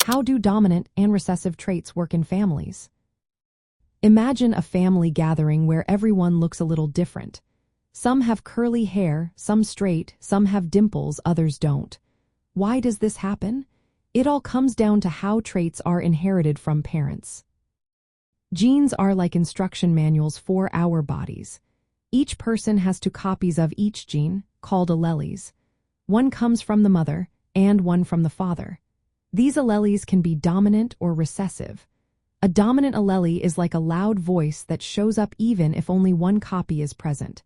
How do dominant and recessive traits work in families? Imagine a family gathering where everyone looks a little different. Some have curly hair, some straight, some have dimples, others don't. Why does this happen? It all comes down to how traits are inherited from parents. Genes are like instruction manuals for our bodies. Each person has two copies of each gene, called alleles. One comes from the mother, and one from the father. These alleles can be dominant or recessive. A dominant allele is like a loud voice that shows up even if only one copy is present.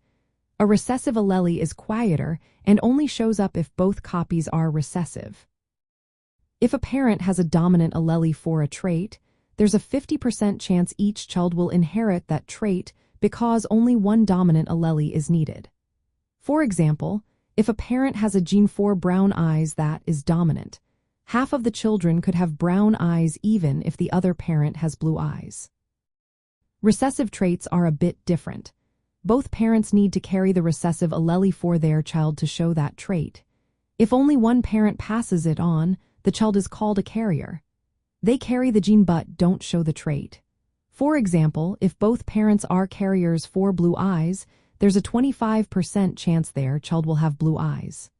A recessive allele is quieter and only shows up if both copies are recessive. If a parent has a dominant allele for a trait, there's a 50% chance each child will inherit that trait because only one dominant allele is needed. For example, if a parent has a gene for brown eyes that is dominant, half of the children could have brown eyes even if the other parent has blue eyes. Recessive traits are a bit different. Both parents need to carry the recessive allele for their child to show that trait. If only one parent passes it on, the child is called a carrier. They carry the gene but don't show the trait. For example, if both parents are carriers for blue eyes, there's a 25% chance their child will have blue eyes.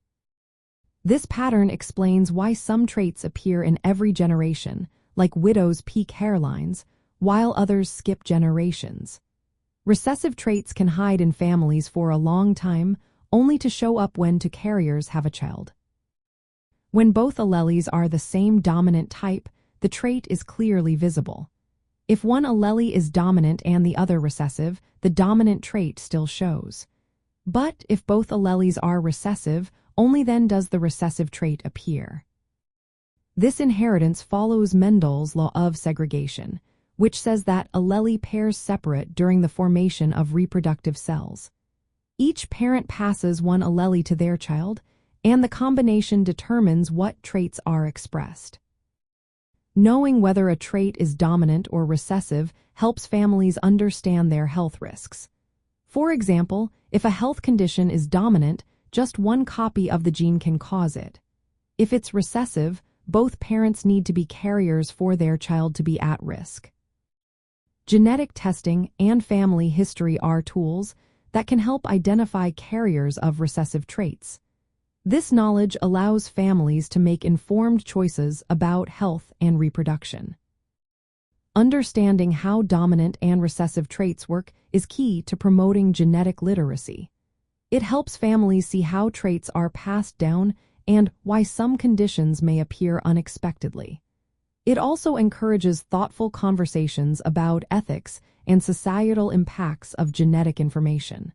This pattern explains why some traits appear in every generation, like widows' peak hairlines, while others skip generations. Recessive traits can hide in families for a long time, only to show up when two carriers have a child. When both alleles are the same dominant type, the trait is clearly visible. If one allele is dominant and the other recessive, the dominant trait still shows. But if both alleles are recessive, only then does the recessive trait appear. This inheritance follows Mendel's law of segregation, which says that allele pairs separate during the formation of reproductive cells. Each parent passes one allele to their child, and the combination determines what traits are expressed. Knowing whether a trait is dominant or recessive helps families understand their health risks. For example, if a health condition is dominant, just one copy of the gene can cause it. If it's recessive, both parents need to be carriers for their child to be at risk. Genetic testing and family history are tools that can help identify carriers of recessive traits. This knowledge allows families to make informed choices about health and reproduction. Understanding how dominant and recessive traits work is key to promoting genetic literacy. It helps families see how traits are passed down and why some conditions may appear unexpectedly. It also encourages thoughtful conversations about ethics and societal impacts of genetic information.